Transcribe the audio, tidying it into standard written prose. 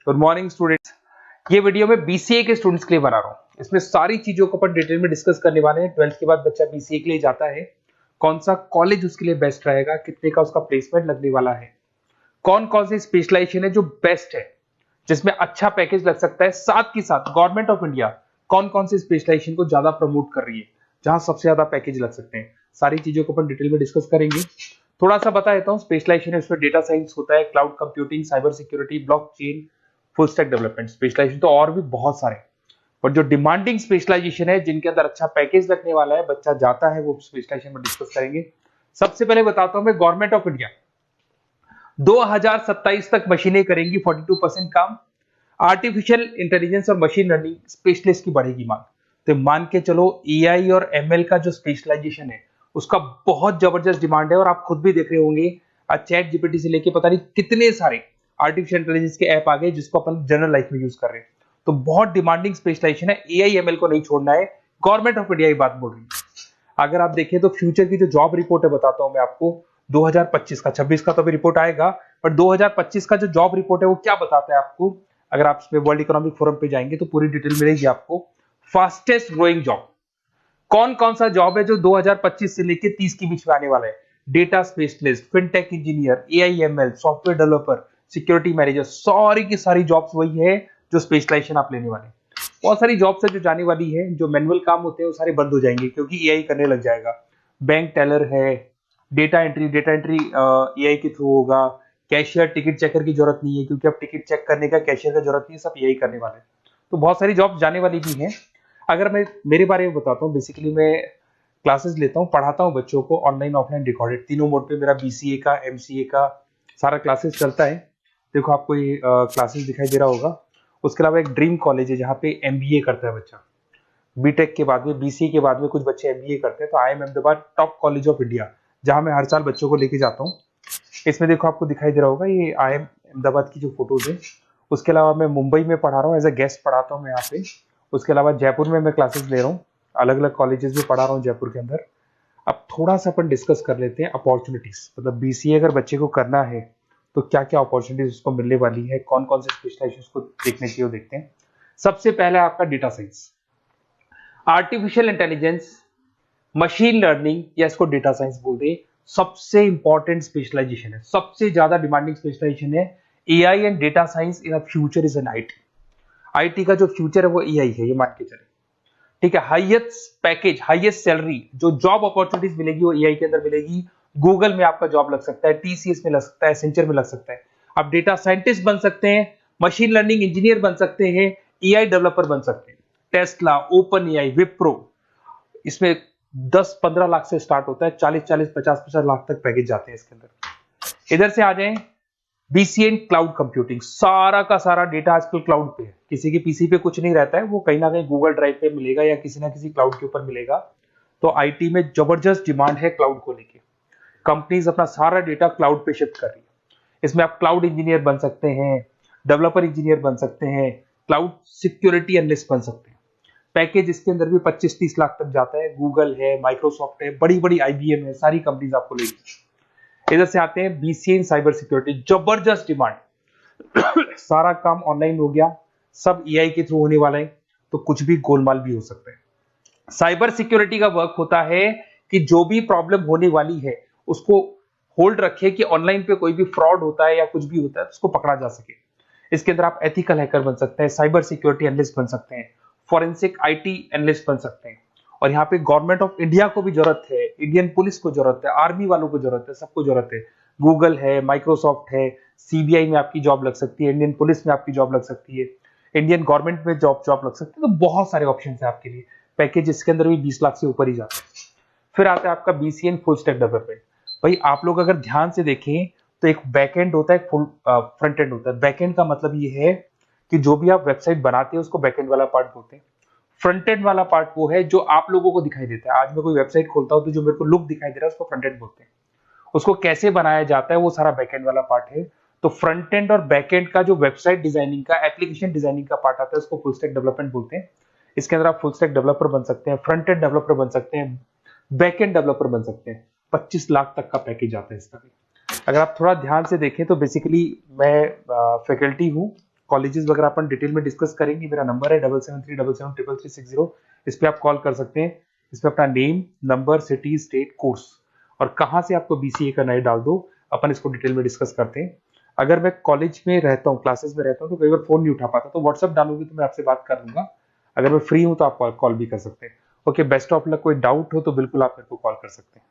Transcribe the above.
Good morning students. ये video मैं BCA के स्टूडेंट्स के लिए बना रहा हूँ। इसमें सारी चीजों को अपन डिटेल में डिस्कस करने वाले हैं। 12th के बाद बच्चा बीसीए के लिए जाता है, कौन सा कॉलेज उसके लिए बेस्ट रहेगा, कितने का उसका प्लेसमेंट लगने वाला है, कौन कौन सी स्पेशलाइजेशन है जो बेस्ट है, जिसमें अच्छा पैकेज लग सकता है, साथ ही साथ गवर्नमेंट ऑफ इंडिया कौन कौन सी स्पेशलाइजेशन को ज्यादा प्रमोट कर रही है, जहां सबसे ज्यादा पैकेज लग सकते हैं। सारी चीजों को अपन डिटेल में डिस्कस करेंगे। थोड़ा सा बता देता हूँ, स्पेशलाइजेशन इसमें डेटा साइंस होता है, cloud computing, cyber security, blockchain, full stack development. Specialisation तो और भी बहुत सारे, पर जो डिमांडिंग स्पेशलाइजेशन है, जिनके अंदर अच्छा पैकेज लगने वाला है, बच्चा जाता है, वो स्पेशलाइजेशन में डिस्कस करेंगे। सबसे पहले बताता हूं मैं, गवर्नमेंट ऑफ इंडिया 2027 तक मशीनें करेंगी 42% काम। आर्टिफिशियल इंटेलिजेंस और मशीन लर्निंग स्पेशलिस्ट की बढ़ेगी मांग। तो मान के चलो एआई और एमएल का जो स्पेशलाइजेशन है उसका बहुत जबरदस्त डिमांड है। और आप खुद भी देख रहे होंगे, आज चैट जीपीटी से लेके पता नहीं कितने सारे आर्टिफिशियल इंटेलिजेंस के ऐप आ गए जिसको अपन जनरल लाइफ में यूज कर रहे हैं। तो बहुत डिमांडिंग स्पेशलाइजेशन है, एआई एमएल को नहीं छोड़ना है। गवर्नमेंट ऑफ इंडिया ये बात बोल रही है। अगर आप देखें तो फ्यूचर की जो जॉब रिपोर्ट है, बताता हूं मैं आपको 2025 का, 26 का तो अभी रिपोर्ट आएगा, पर 2025 का जो जॉब रिपोर्ट है वो क्या बताता है आपको। अगर आप इसमें वर्ल्ड इकोनॉमिक फोरम पे जाएंगे तो पूरी डिटेल मिलेगी आपको। फास्टेस्ट ग्रोइंग जॉब कौन कौन सा जॉब है जो 2025 से लेके 30 के बीच में आने वाला है। Data specialist, fintech engineer, AIML, software developer, security manager, सारी की सारी जॉब्स वही है जो स्पेशलाइजेशन आप लेने वाले हैं। बहुत सारी जॉब्स है जो जाने वाली है, जो मैनुअल काम होते हैं वो सारे बंद हो जाएंगे क्योंकि एआई करने लग जाएगा। बैंक टेलर है, डेटा एंट्री एआई के थ्रू होगा। कैशियर, टिकट चेकर की जरूरत नहीं है क्योंकि अब टिकट चेक करने का कैशियर का जरूरत नहीं है, सब एआई करने वाले हैं। तो बहुत सारी जॉब्स जाने वाली भी हैं। अगर मैं मेरे बारे में बताता हूँ, बेसिकली मैं क्लासेस लेता हूँ, पढ़ाता हूँ बच्चों को, ऑनलाइन ऑफलाइन रिकॉर्डेड, तीनों मोड पे मेरा बीसीए का, एमसीए का सारा क्लासेस चलता है। देखो आपको ये क्लासेस दिखाई दे रहा होगा। उसके अलावा एक ड्रीम कॉलेज है जहाँ पे एमबीए करता है बच्चा। बीटेक के बाद में, बीसीए के बाद में कुछ बच्चे एमबीए करते हैं। तो IIM Ahmedabad top college of India, जहाँ मैं हर साल बच्चों को लेके जाता हूँ। इसमें देखो आपको दिखाई दे रहा होगा ये IIM अहमदाबाद की जो फोटोज है। उसके अलावा मैं मुंबई में पढ़ा रहा हूँ, एज अ गेस्ट पढ़ाता हूँ मैं यहाँ पे। उसके अलावा जयपुर में मैं क्लासेस ले रहा हूँ, अलग अलग कॉलेजेस में पढ़ा रहा हूँ जयपुर के अंदर। अब थोड़ा सा अपन डिस्कस कर लेते हैं अपॉर्चुनिटीज, मतलब बीसीए अगर बच्चे को करना है तो क्या क्या अपॉर्चुनिटीज उसको मिलने वाली है, कौन कौन से स्पेशलाइजेशन को देखने चाहिए वो देखते हैं। सबसे पहले आपका data science, artificial intelligence, machine learning, या इसको डेटा साइंस बोल दे, सबसे इंपॉर्टेंट स्पेशलाइजेशन है, सबसे ज्यादा डिमांडिंग स्पेशलाइजेशन है। AI and data science in future is an IT. IT का जो फ्यूचर है वो एआई है, ये मान के चले। ठीक है, हाईएस्ट पैकेज, हाईएस्ट सैलरी, जो जॉब अपॉर्चुनिटीज मिलेगी वो एआई के अंदर मिलेगी। गूगल में आपका जॉब लग सकता है, टीसीएस में लग सकता है, एसेंचर में लग सकता है। आप डेटा साइंटिस्ट बन सकते हैं, मशीन लर्निंग इंजीनियर बन सकते हैं, एआई डेवलपर बन सकते हैं। टेस्ला, ओपन एआई, विप्रो, इसमें 10-15 लाख से स्टार्ट होता है, 40-40, 50-50 लाख तक पैकेज जाते हैं इसके अंदर। इधर से आ जाएं, बीसीए इन क्लाउड कंप्यूटिंग, सारा का सारा डेटा आजकल क्लाउड पे है, किसी के पीसी पे कुछ नहीं रहता है, वो कहीं ना कहीं गूगल ड्राइव पे मिलेगा या किसी ना किसी क्लाउड के ऊपर मिलेगा। तो आईटी में जबरदस्त डिमांड है क्लाउड को लेके। कंपनीज अपना सारा डेटा क्लाउड पे शिफ्ट कर रही है। इसमें आप क्लाउड इंजीनियर बन सकते हैं, डेवलपर इंजीनियर बन सकते हैं, क्लाउड सिक्योरिटी एनालिस्ट बन सकते हैं। पैकेज इसके अंदर भी 25-30 लाख तक जाता है। गूगल है, माइक्रोसॉफ्ट है, बड़ी बड़ी आईबीएम है, सारी कंपनीज आपको लेगी। इधर से आते हैं बीसीए इन साइबर सिक्योरिटी, जबरदस्त डिमांड। सारा काम ऑनलाइन हो गया, सब एआई के थ्रू होने वाला है, तो कुछ भी गोलमाल भी हो सकता है। साइबर सिक्योरिटी का वर्क होता है कि जो भी प्रॉब्लम होने वाली है उसको होल्ड रखे कि ऑनलाइन पे कोई भी फ्रॉड होता है या कुछ भी होता है तो उसको पकड़ा जा सके। इसके अंदर आप एथिकल हैकर बन सकते हैं, साइबर सिक्योरिटी एनालिस्ट बन सकते हैं, फॉरेंसिक आईटी एनालिस्ट बन सकते हैं। और यहाँ पे गवर्नमेंट ऑफ इंडिया को भी जरूरत है, इंडियन पुलिस को जरूरत है, आर्मी वालों को जरूरत है, सबको जरूरत है। गूगल है, माइक्रोसॉफ्ट है, सीबीआई में आपकी जॉब लग सकती है, इंडियन पुलिस में आपकी जॉब लग सकती है, इंडियन गवर्नमेंट में जॉब लग सकती है। तो बहुत सारे ऑप्शन है आपके लिए। पैकेज इसके अंदर भी 20 लाख से ऊपर ही जाता है। फिर आता है आपका BCA in full stack development. भाई आप लोग अगर ध्यान से देखें तो एक बैकएंड होता है, एक फुल फ्रंट एंड होता है। बैकएंड का मतलब ये है कि जो भी आप वेबसाइट बनाते हैं उसको बैकएंड वाला पार्ट बोलते हैं। फ्रंट एंड वाला पार्ट वो है जो आप लोगों को दिखाई देता है। आज मैं कोई वेबसाइट खोलता हूं तो जो मेरे को लुक दिखाई दे रहा है उसको फ्रंट एंड बोलते हैं। उसको कैसे बनाया जाता है वो सारा बैकएंड वाला पार्ट है। तो फ्रंट एंड और बैकएंड का जो वेबसाइट डिजाइनिंग का, एप्लीकेशन डिजाइनिंग का पार्ट आता है उसको फुल स्टैक डेवलपमेंट बोलते हैं। इसके अंदर आप फुल स्टैक डेवलपर बन सकते हैं, फ्रंट एंड डेवलपर बन सकते हैं, बैकएंड डेवलपर बन सकते हैं। 25 लाख तक का पैकेज आता है इसका भी। अगर आप थोड़ा ध्यान से देखें तो बेसिकली मैं फैकल्टी हूँ कॉलेजेस वगैरह अपन डिटेल में डिस्कस करेंगे। मेरा नंबर है 7737733360, इस पे आप कॉल कर सकते हैं। इसमें अपना name, number, city, state, course और कहाँ से आपको बीसीए करना है डाल दो, अपन इसको डिटेल में डिस्कस करते हैं। अगर मैं कॉलेज में रहता हूँ, क्लासेस में रहता हूँ, तो कई बार फोन नहीं उठा पाता, तो व्हाट्सअप डालोगे तो मैं आपसे बात कर लूंगा। अगर मैं फ्री हूँ तो आप कॉल भी कर सकते हैं। Okay, best of luck. कोई डाउट हो तो बिल्कुल आप मेरे को कॉल कर सकते हैं।